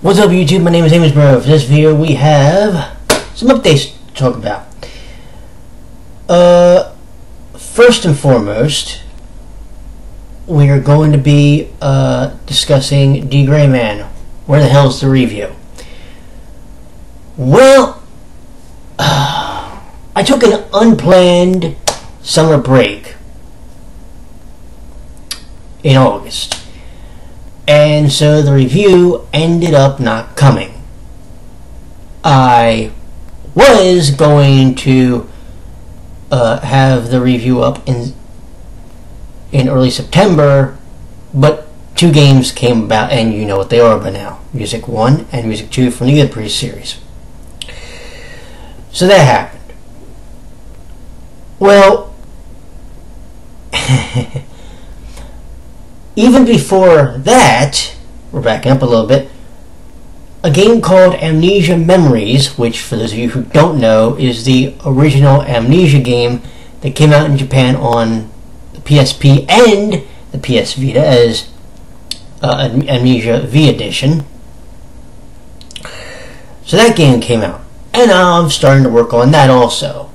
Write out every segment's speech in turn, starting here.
What's up YouTube, my name is Amosbro. For this video we have some updates to talk about. First and foremost, we are going to be discussing D. Gray Man. Where the hell's the review? Well, I took an unplanned summer break in August. And so the review ended up not coming. I was going to have the review up in early September, but two games came about, and you know what they are by now. Music 1 and Music 2 from the Good Priest series. So that happened. Well, even before that, we're backing up a little bit, a game called Amnesia Memories, which for those of you who don't know is the original Amnesia game that came out in Japan on the PSP and the PS Vita as Amnesia V Edition. So that game came out, and I'm starting to work on that also.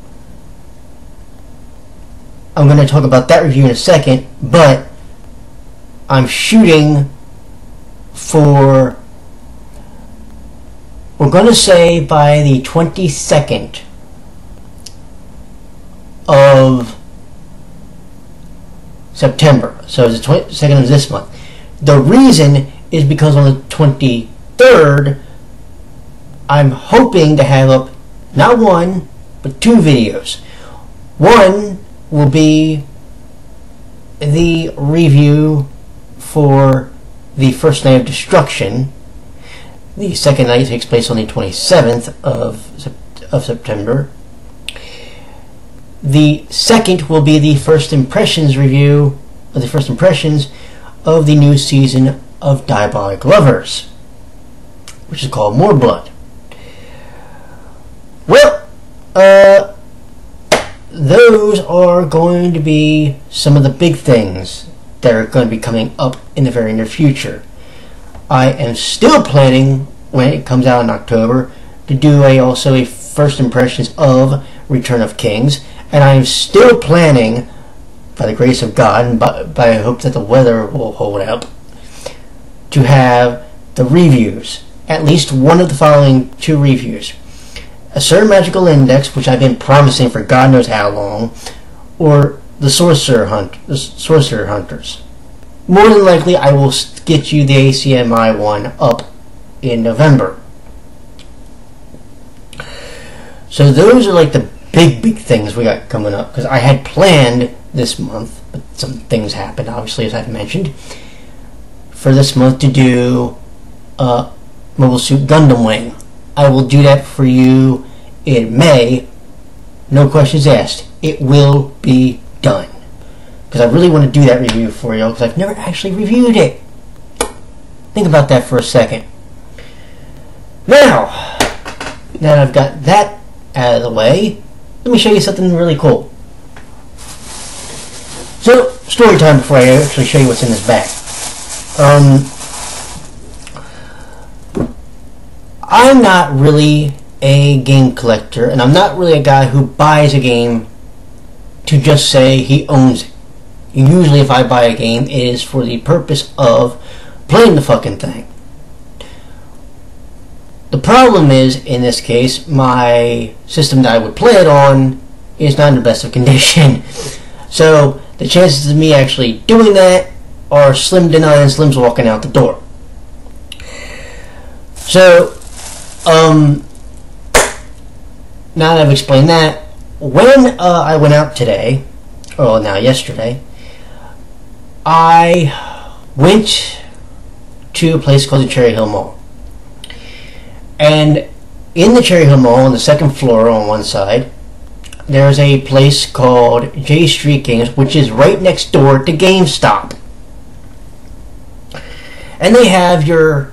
I'm going to talk about that review in a second, but I'm shooting for, we're going to say by the 22nd of September. So it's the 22nd of this month. The reason is because on the 23rd, I'm hoping to have up not one, but two videos. One will be the review for the first night of Destruction. The second night takes place on the 27th of September. The second will be the first impressions review, or the first impressions of the new season of Diabolic Lovers, which is called More Blood. Well, those are going to be some of the big things that are going to be coming up in the very near future. I am still planning, when it comes out in October, to do also a first impressions of Return of Kings, and I am still planning, by the grace of God and by I hope that the weather will hold up, to have the reviews, at least one of the following two reviews: A Certain Magical Index, which I've been promising for God knows how long, or the Sorcerer Hunters. More than likely, I will get you the ACMI one up in November. So those are like the big things we got coming up, because I had planned this month, but some things happened, obviously, as I've mentioned, for this month to do Mobile Suit Gundam Wing. I will do that for you in May. No questions asked. It will be done. Because I really want to do that review for you, because I've never actually reviewed it. Think about that for a second. Now that I've got that out of the way, let me show you something really cool. So, story time before I actually show you what's in this bag. I'm not really a game collector, and I'm not really a guy who buys a game to just say he owns it. Usually if I buy a game, it is for the purpose of playing the fucking thing. The problem is, in this case, my system that I would play it on is not in the best of condition. So the chances of me actually doing that are slim to none, and Slim's walking out the door. So, now that I've explained that, when I went out today, or now yesterday, I went to a place called the Cherry Hill Mall. And in the Cherry Hill Mall, on the second floor on one side, there's a place called J Street Games, which is right next door to GameStop. And they have your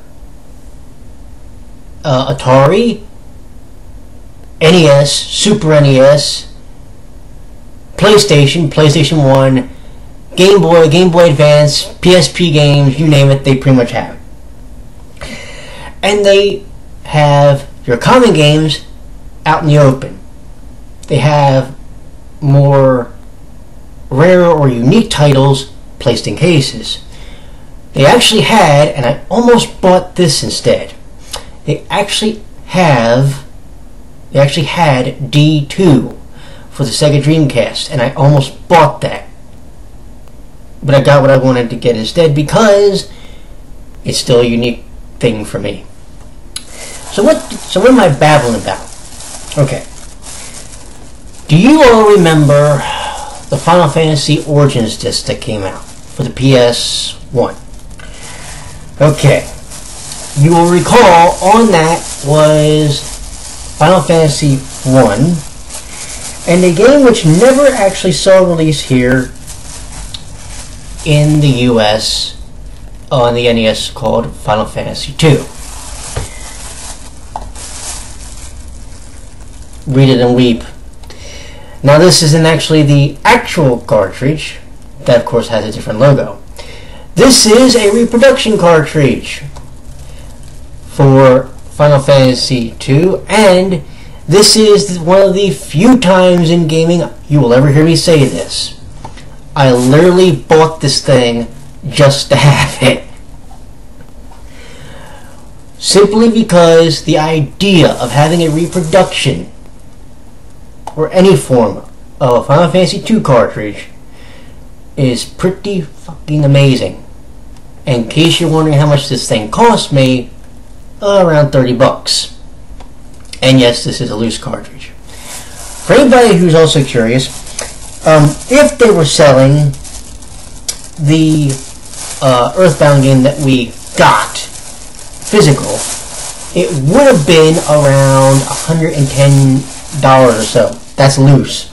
Atari, NES, Super NES, PlayStation, PlayStation 1, Game Boy Advance, PSP games, you name it, they pretty much have it. And they have your common games out in the open. They have more rare or unique titles placed in cases. They actually had, and I almost bought this instead, they actually had D2 for the Sega Dreamcast, and I almost bought that. But I got what I wanted to get instead because it's still a unique thing for me. So what am I babbling about? Okay. Do you all remember the Final Fantasy Origins disc that came out for the PS1? Okay. You will recall on that was Final Fantasy 1, and a game which never actually saw release here in the US on the NES called Final Fantasy 2. Read it and weep. Now this isn't actually the actual cartridge. That of course has a different logo. This is a reproduction cartridge for Final Fantasy 2, and this is one of the few times in gaming you will ever hear me say this. I literally bought this thing just to have it. Simply because the idea of having a reproduction or any form of a Final Fantasy 2 cartridge is pretty fucking amazing. In case you're wondering how much this thing cost me, around 30 bucks. And yes, this is a loose cartridge. For anybody who's also curious, if they were selling the Earthbound game that we got physical, it would have been around $110 or so. That's loose.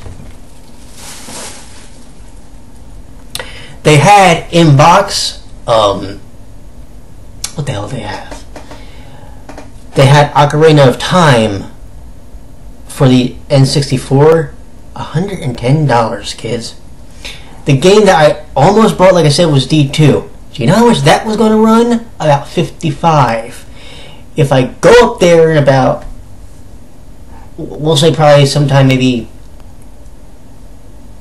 They had in box, what the hell did they have? They had Ocarina of Time for the N64, $110, kids. The game that I almost bought, like I said, was D2. Do you know how much that was going to run? About $55. If I go up there in about, we'll say probably sometime maybe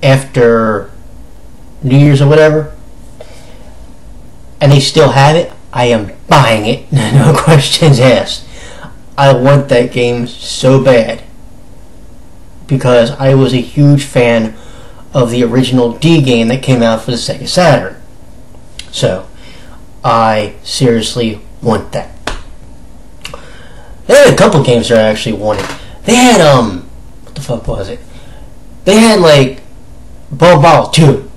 after New Year's or whatever, and they still have it, I am buying it, no questions asked. I want that game so bad because I was a huge fan of the original D game that came out for the Sega Saturn. So I seriously want that. They had a couple games that I actually wanted. They had what the fuck was it? They had like Ball 2. You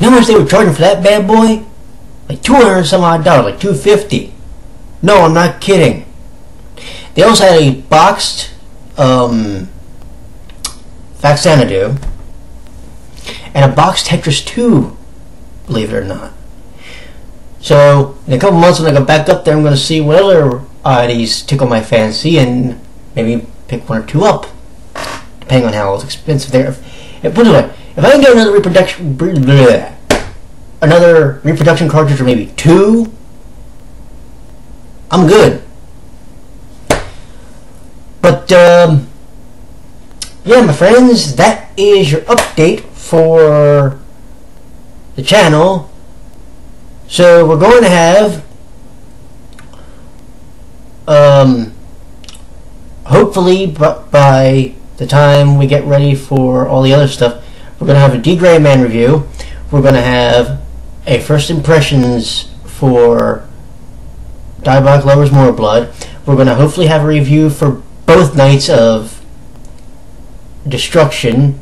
know how much they were charging for that bad boy? Like $200 some odd, like $250. No, I'm not kidding. They also had a boxed Faxanadu and a boxed Tetris 2, believe it or not. So in a couple months when I go back up there, I'm going to see what other oddities tickle my fancy and maybe pick one or two up, depending on how expensive they are. Put it away. If I can get another reproduction cartridge or maybe two, I'm good. But yeah, my friends, that is your update for the channel. So we're going to have hopefully by the time we get ready for all the other stuff, we're going to have a D. Gray Man review. We're going to have a first impressions for Diabolic Lovers More Blood. We're going to hopefully have a review for both Nights of Destruction.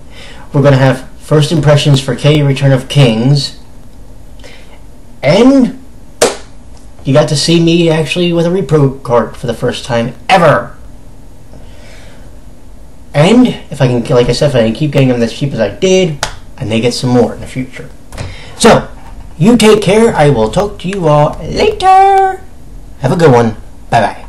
We're going to have first impressions for K Return of Kings. And you got to see me actually with a repro card for the first time ever. And if I can, like I said, if I can keep getting them as cheap as I did, I may get some more in the future. So, you take care. I will talk to you all later. Have a good one. Bye-bye.